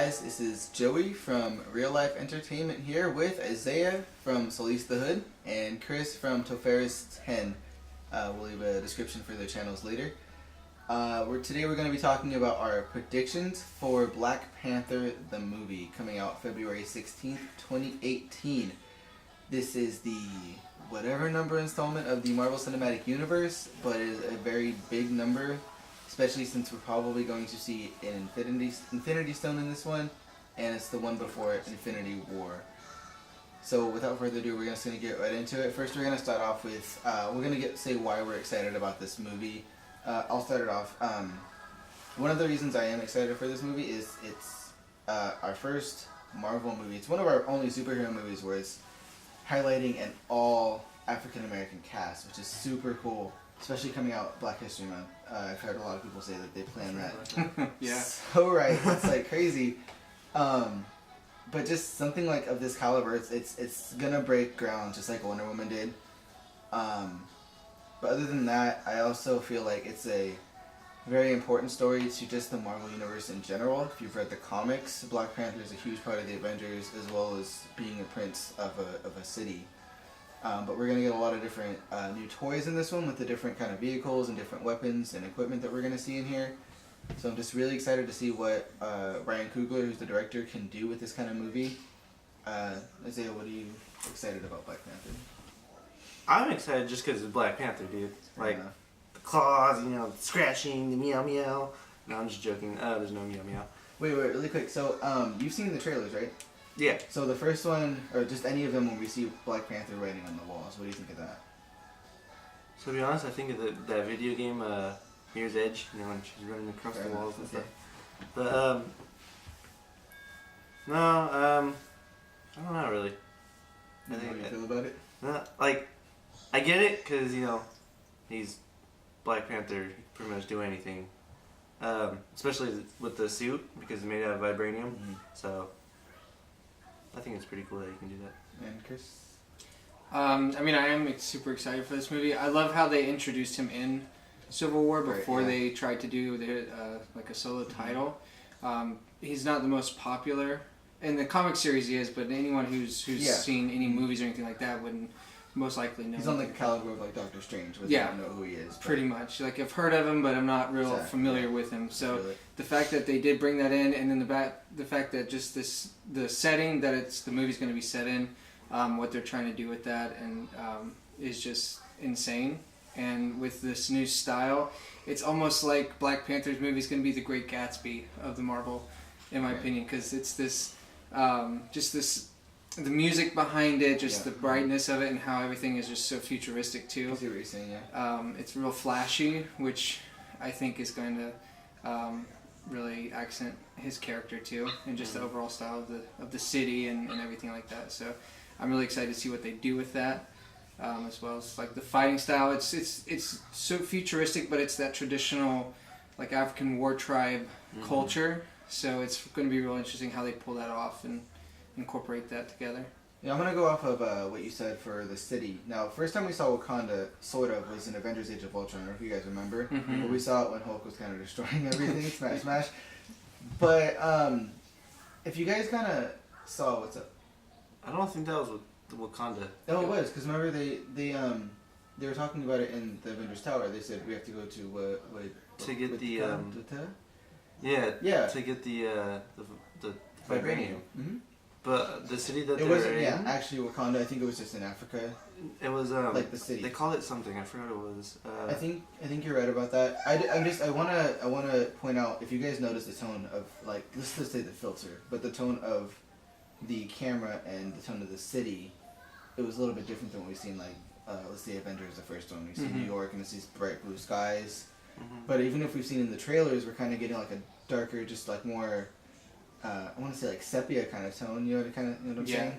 guys, this is Joey from Real Life Entertainment here with Isaiah from Solis the Hood and Chris from Toferis 10. We'll leave a description for their channels later. Today we're going to be talking about our predictions for Black Panther the movie coming out February 16th, 2018. This is the whatever number installment of the Marvel Cinematic Universe, but it is a very big number. Especially since we're probably going to see an Infinity Stone in this one, and it's the one before Infinity War. So without further ado, we're just going to get right into it. First, we're going to start off with, we're going to say why we're excited about this movie. I'll start it off. One of the reasons I am excited for this movie is it's our first Marvel movie. It's one of our only superhero movies where it's highlighting an all African American cast, which is super cool. Especially coming out Black History Month. I've heard a lot of people say that they plan that. Yeah. So right, it's like crazy. But just something like of this caliber, it's gonna break ground just like Wonder Woman did. But other than that, I also feel like it's a very important story to just the Marvel Universe in general. If you've read the comics, Black Panther is a huge part of the Avengers, as well as being a prince of a city. But we're going to get a lot of different new toys in this one with the different kind of vehicles and different weapons and equipment that we're going to see in here. So I'm just really excited to see what Ryan Coogler, who's the director, can do with this kind of movie. Isaiah, what are you excited about Black Panther? I'm excited just because it's Black Panther, dude. Like, the claws, the scratching, the meow meow. No, I'm just joking. There's no meow meow. Wait, really quick. So, you've seen the trailers, right? Yeah. So the first one, or just any of them when we see Black Panther writing on the walls, what do you think of that? So to be honest, I think of that video game, Mirror's Edge, when she's running across the walls and stuff. But, no, I don't know really. How do you feel about it? No, like, I get it, because, he's Black Panther, he can pretty much do anything. Especially with the suit, because it's made out of vibranium, so... I think it's pretty cool that you can do that. And Chris? I am super excited for this movie. I love how they introduced him in Civil War before they tried to do like a solo title. He's not the most popular. In the comic series he is, but anyone who's seen any movies or anything like that wouldn't most likely know. He's on the caliber of like Doctor Strange, where they don't know who he is. Pretty much. Like I've heard of him, but I'm not real familiar with him. So the fact that they did bring that in, and then the fact that just the setting that the movie's going to be set in, what they're trying to do with that, and is just insane. And with this new style, it's almost like Black Panther's movie is going to be the Great Gatsby of the Marvel, in my opinion, because it's this, the music behind it, just the brightness of it, and how everything is just so futuristic too. I see what you're saying, yeah. It's real flashy, which I think is going to really accent his character too, and just the overall style of the city and everything like that. So I'm really excited to see what they do with that, as well as like the fighting style. It's so futuristic, but it's that traditional like African war tribe culture. So it's going to be real interesting how they pull that off and incorporate that together. Yeah, I'm going to go off of what you said for the city. Now, first time we saw Wakanda, sort of, was in Avengers Age of Ultron. I don't know if you guys remember. But we saw it when Hulk was kind of destroying everything, smash. But if you guys kind of saw what's up. I don't think that was with Wakanda. Oh, it was, because remember they were talking about it in the Avengers Tower. They said we have to go to to get the yeah, to get the vibranium. But the city that it wasn't actually Wakanda. I think it was just in Africa. It was like the city. They call it something. I forgot what it was. I think you're right about that. I wanna point out, if you guys notice the tone of, like, let's just say the filter, but the tone of the camera and the tone of the city, it was a little bit different than what we've seen, like let's say Avengers, the first one. We've seen New York and it's these bright blue skies. But even if we've seen in the trailers, we're kind of getting like a darker, just like more. I want to say like sepia kind of tone, you know what I'm saying?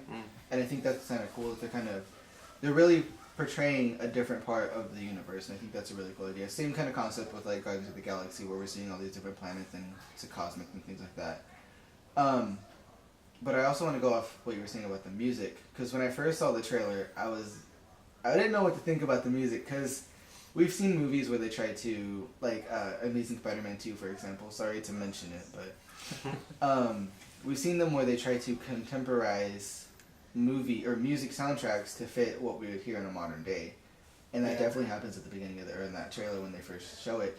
And I think that's kind of cool that they're really portraying a different part of the universe, and I think that's a really cool idea. Same kind of concept with like Guardians of the Galaxy, where we're seeing all these different planets and it's a cosmic and things like that. But I also want to go off what you were saying about the music, because when I first saw the trailer, I didn't know what to think about the music, because we've seen movies where they try to, like Amazing Spider-Man 2, for example. Sorry to mention it, but we've seen them where they try to contemporize movie or music soundtracks to fit what we would hear in a modern day, and that definitely happens at the beginning of or in that trailer when they first show it.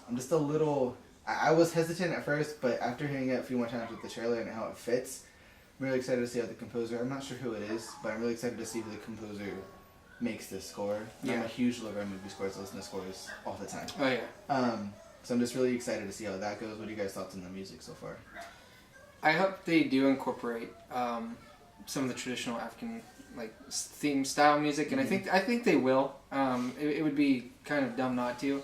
I'm just a little. I was hesitant at first, but after hearing it a few more times with the trailer and how it fits, I'm really excited to see how the composer. I'm not sure who it is, but I'm really excited to see who the composer makes this score. Yeah. I'm a huge lover of movie scores. I listen to scores all the time. Oh yeah. So I'm just really excited to see how that goes. What are you guys' thoughts on the music so far? I hope they do incorporate some of the traditional African like theme style music, and I think they will. It would be kind of dumb not to,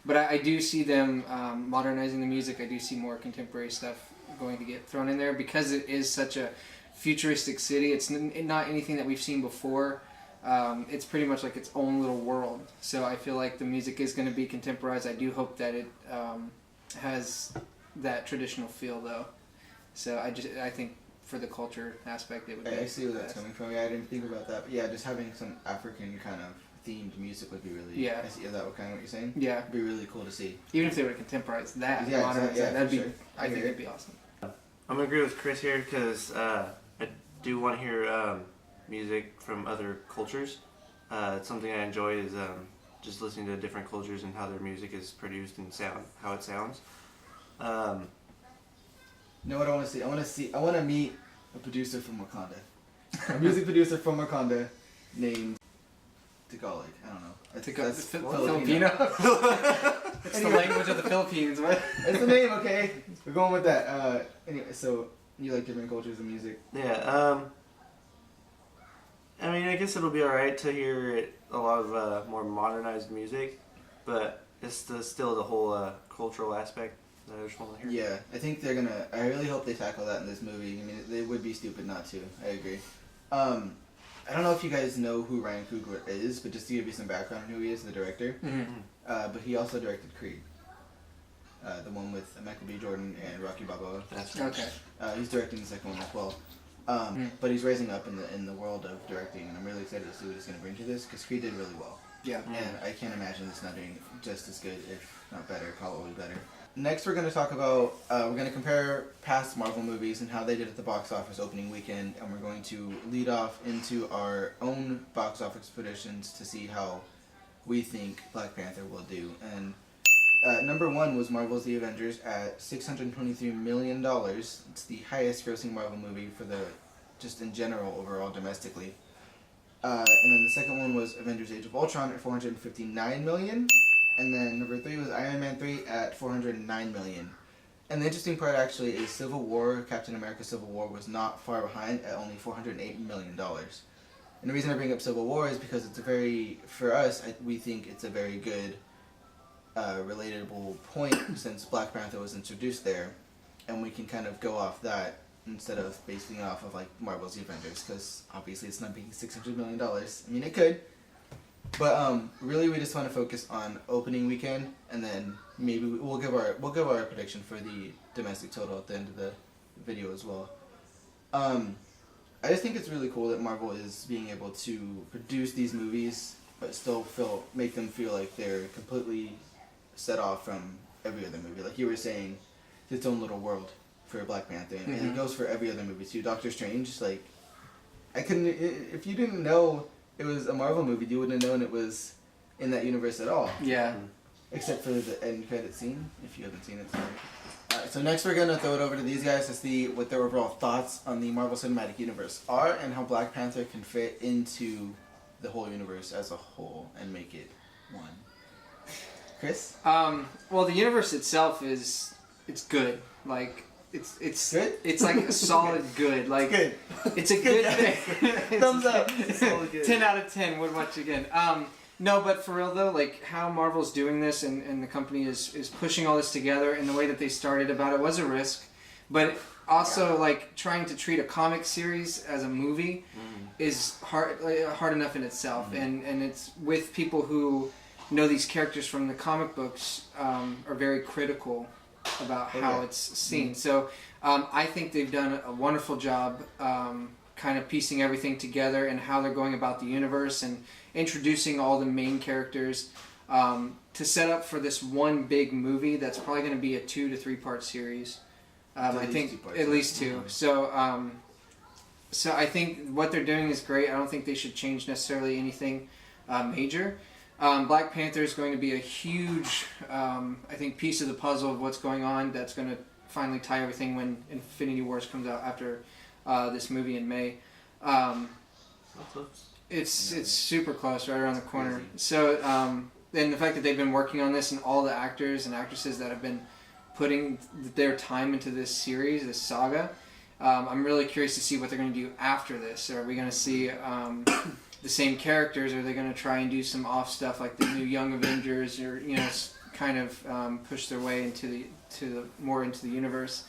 but I do see them modernizing the music. I do see more contemporary stuff going to get thrown in there because it is such a futuristic city. It's not anything that we've seen before. It's pretty much like its own little world. So I feel like the music is going to be contemporized. I do hope that it has that traditional feel though. So I think for the culture aspect it would be I see where that's best. coming from. Yeah, I didn't think about that. But yeah, just having some African kind of themed music would be really. Yeah. I see, is that what kind of what you're saying? Yeah. It'd be really cool to see. Even if they would contemporize that, Yeah, modernize exactly. Yeah, that'd for be. sure. I think it'd be awesome. I'm gonna agree with Chris here because I do want to hear music from other cultures. It's something I enjoy is just listening to different cultures and how their music is produced and how it sounds. You know what I want to see? I want to meet a producer from Wakanda. A music producer from Wakanda named Tagalog. I don't know. That's Filipino. It's the language of the Philippines. What? It's the name, okay? We're going with that. Anyway, so you like different cultures of music? Yeah. I mean, I guess it'll be alright to hear a lot of more modernized music, but it's still the whole cultural aspect that I just want to hear. Yeah, I think they're gonna. I really hope they tackle that in this movie. I mean, they would be stupid not to. I agree. I don't know if you guys know who Ryan Coogler is, but just to give you some background on who he is, the director. Mm-hmm. But he also directed Creed, the one with Michael B. Jordan and Rocky Balboa. That's right. Okay. He's directing the second one as well. But he's rising up in the world of directing, and I'm really excited to see what he's going to bring to this, because Creed did really well. Yeah. And I can't imagine this not doing just as good, if not better, probably better. Next, we're going to talk about, we're going to compare past Marvel movies and how they did at the box office opening weekend, and we're going to lead off into our own box office predictions to see how we think Black Panther will do. And number one was Marvel's The Avengers at $623 million. It's the highest grossing Marvel movie for just in general, overall, domestically. And then the second one was Avengers Age of Ultron at $459 million. And then number three was Iron Man 3 at $409 million. And the interesting part actually is Civil War, Captain America Civil War, was not far behind at only $408 million. And the reason I bring up Civil War is because it's for us, we think it's a very good relatable point since Black Panther was introduced there. And we can kind of go off that instead of basing it off of like Marvel's The Avengers, because obviously it's not being $600 million. I mean, it could. But really, we just want to focus on opening weekend, and then maybe we'll give our prediction for the domestic total at the end of the video as well. I just think it's really cool that Marvel is being able to produce these movies, but still make them feel like they're completely set off from every other movie. Like you were saying, it's its own little world for Black Panther, and it goes for every other movie too. Doctor Strange, like if you didn't know it was a Marvel movie, you wouldn't have known it was in that universe at all. Yeah. Except for the end credit scene, if you haven't seen it, sorry. Alright, so next we're going to throw it over to these guys to see what their overall thoughts on the Marvel Cinematic Universe are, and how Black Panther can fit into the whole universe as a whole and make it one. Chris? Well, the universe itself it's good. Like it's Good? It's like a solid good. Like Good. it's a good thing. Thumbs up. Solid good. 10 out of 10 would watch again. No, but for real though, like how Marvel's doing this and the company is pushing all this together, and the way that they started about it was a risk, but also like trying to treat a comic series as a movie is hard enough in itself, and it's with people who know these characters from the comic books are very critical about how it's seen. So I think they've done a wonderful job kind of piecing everything together and how they're going about the universe and introducing all the main characters to set up for this one big movie that's probably going to be a 2 to 3 part series. I think at least 2. So I think what they're doing is great. I don't think they should change necessarily anything major. Black Panther is going to be a huge, I think, piece of the puzzle of what's going on. That's going to finally tie everything when Infinity Wars comes out after this movie in May. It's super close, right around the corner. So, and the fact that they've been working on this, and all the actors and actresses that have been putting their time into this series, this saga, I'm really curious to see what they're going to do after this. Are we going to see the same characters? Or are they going to try and do some off stuff like the new Young Avengers, or kind of push their way into more into the universe?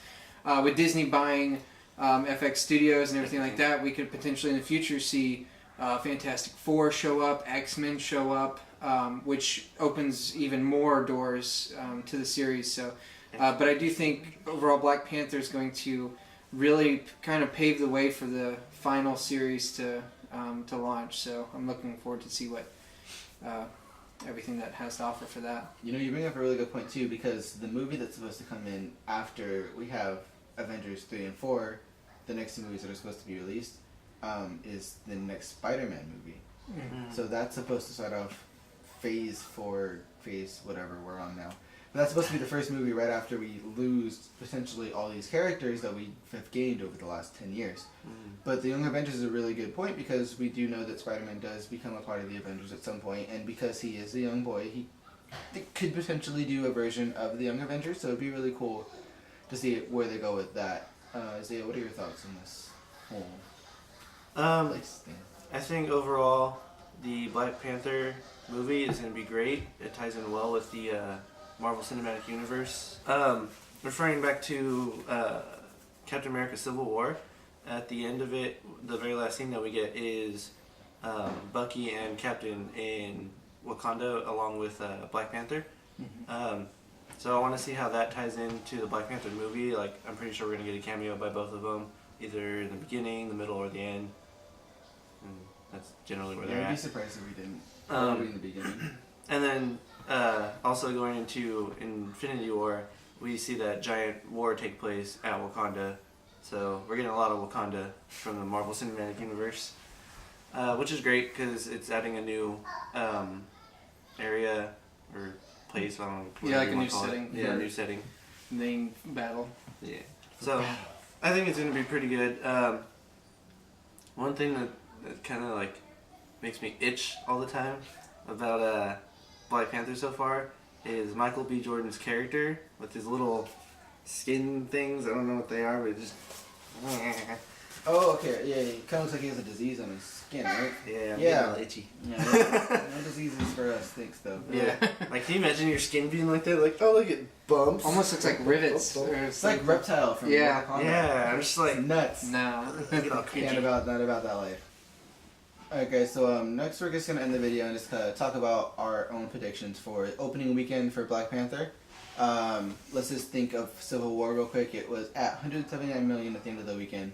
With Disney buying FX Studios and everything like that, we could potentially in the future see Fantastic Four show up, X-Men show up, which opens even more doors to the series. So, but I do think overall Black Panther is going to really kind of pave the way for the final series to launch. So I'm looking forward to see what everything that has to offer for that. You bring up a really good point too, because the movie that's supposed to come in after we have Avengers 3 and 4, the next 2 movies that are supposed to be released, is the next Spider-Man movie. Mm-hmm. So that's supposed to start off phase 4, phase whatever we're on now. But that's supposed to be the first movie right after we lose potentially all these characters that we have gained over the last 10 years. Mm-hmm. But the Young Avengers is a really good point, because we do know that Spider-Man does become a part of the Avengers at some point, and because he is a young boy, he could potentially do a version of the Young Avengers, so it'd be really cool to see where they go with that. Isaiah, what are your thoughts on this whole place thing? I think overall the Black Panther movie is going to be great. It ties in well with the Marvel Cinematic Universe. Referring back to Captain America Civil War, at the end of it, the very last scene that we get is Bucky and Captain in Wakanda along with Black Panther. Mm-hmm. So I want to see how that ties into the Black Panther movie. Like, I'm pretty sure we're going to get a cameo by both of them, either in the beginning, the middle, or the end. And that's generally where they're at. I'd be surprised if we didn't. Probably in the beginning. And then also going into Infinity War, we see that giant war take place at Wakanda. So we're getting a lot of Wakanda from the Marvel Cinematic Universe, which is great because it's adding a new area or place. I don't know. Yeah, like a new setting. Yeah, a new setting. Main battle. Yeah. So I think it's going to be pretty good. One thing that kind of like makes me itch all the time about Black Panther so far is Michael B. Jordan's character with his little skin things. I don't know what they are, but it just... Oh, okay. Yeah, it kind of looks like he has a disease on his skin, right? Yeah, I'm yeah. getting all itchy. Yeah, no diseases for us, thanks, though. Yeah. Like, can you imagine your skin being like that? Like, oh, look at bumps. Almost looks like rivets. It's like Reptile from Yeah. Mortal Kombat. Yeah, I'm just like... It's nuts. No. Not about that life. Okay, so next we're just going to end the video and just talk about our own predictions for opening weekend for Black Panther. Let's just think of Civil War real quick. It was at $179 million at the end of the weekend.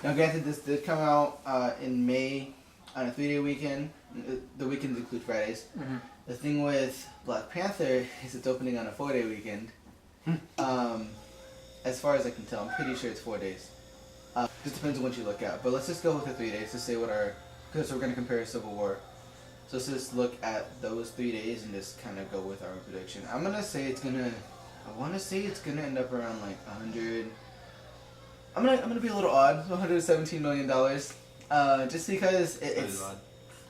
Now granted, this did come out in May on a 3-day weekend. The weekends include Fridays. Mm-hmm. The thing with Black Panther is it's opening on a 4-day weekend. As far as I can tell, I'm pretty sure it's 4 days. Just depends on what you look at. But let's just go with the 3 days to say what our... Because we're going to compare Civil War. So let's just look at those 3 days and just kind of go with our prediction. I'm going to say it's going to... I want to say it's going to end up around like 100... I'm gonna be a little odd, $117 million. Just because it's odd.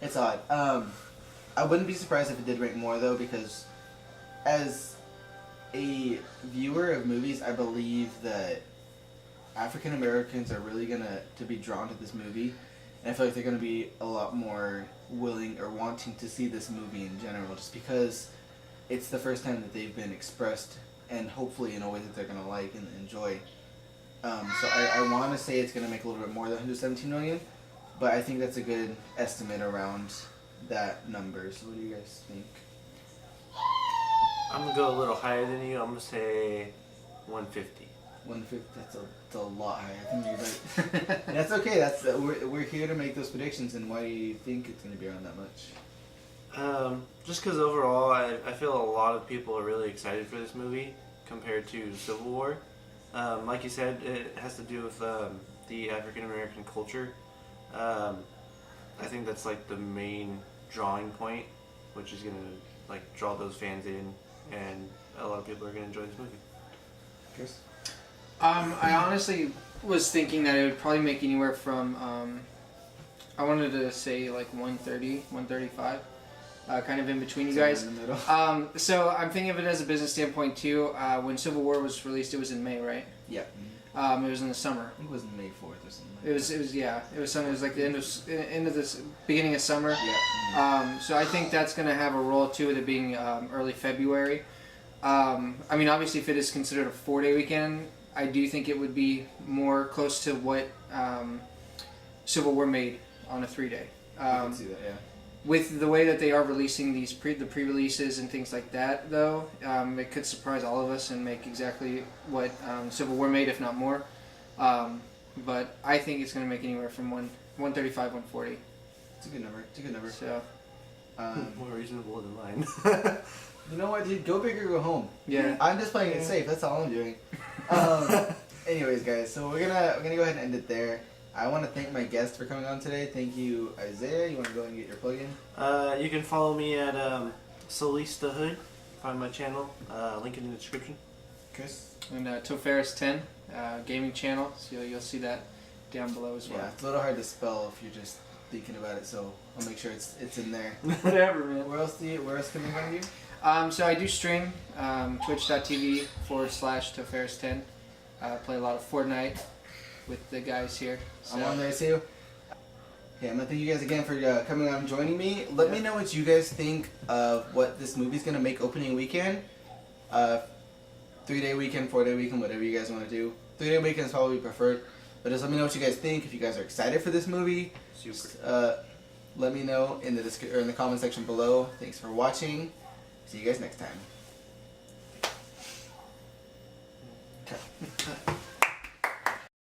It's odd. I wouldn't be surprised if it did rank more though, because as a viewer of movies, I believe that African Americans are really gonna be drawn to this movie, and I feel like they're gonna be a lot more willing or wanting to see this movie in general, just because it's the first time that they've been expressed, and hopefully in a way that they're gonna like and enjoy. So I want to say it's going to make a little bit more than $117 million, but I think that's a good estimate around that number. So what do you guys think? I'm going to go a little higher than you. I'm going to say 150. 150, that's a lot higher. I think you're right. That's okay. That's we're here to make those predictions, and why do you think it's going to be around that much? Just because overall, I feel a lot of people are really excited for this movie compared to Civil War. Like you said, it has to do with the African American culture. I think that's like the main drawing point, which is gonna like draw those fans in, and a lot of people are gonna enjoy this movie. Chris? I honestly was thinking that it would probably make anywhere from I wanted to say like 130, 135, kind of in between you guys. In the middle. So I'm thinking of it as a business standpoint too. When Civil War was released, it was in May, right? Yeah. It was in the summer. I think it was May 4th or something. It was yeah. It was something. It was like the end of this beginning of summer. Yeah. So I think that's going to have a role too with it being early February. I mean, obviously, if it is considered a 4-day weekend, I do think it would be more close to what Civil War made on a 3-day. I can see that, yeah. With the way that they are releasing these pre-releases and things like that, though, it could surprise all of us and make exactly what Civil War made, if not more. But I think it's going to make anywhere from 135, 140. It's a good number. It's a good number. So, More reasonable than mine. you know what, dude? Go big or go home. yeah. I'm just playing it safe. That's all I'm doing. Anyways, guys, so we're gonna go ahead and end it there. I want to thank my guest for coming on today. Thank you, Isaiah. You want to go ahead and get your plug in? You can follow me at Solis the Hood. Find my channel. Link in the description. Chris? And Toferis10 gaming channel, so you'll see that down below as well. Yeah, it's a little hard to spell if you're just thinking about it, so I'll make sure it's in there. Whatever, man. Where else can they find you? So I do stream twitch.tv/Toferis10. Play a lot of Fortnite with the guys here. So. I'm on there too. Okay, I'm gonna thank you guys again for coming on and joining me. Let me know what you guys think of what this movie's gonna make opening weekend. 3-day weekend, 4-day weekend, whatever you guys want to do. 3-day weekend is probably preferred. But just let me know what you guys think. If you guys are excited for this movie, Super. let me know in the comment section below. Thanks for watching. See you guys next time.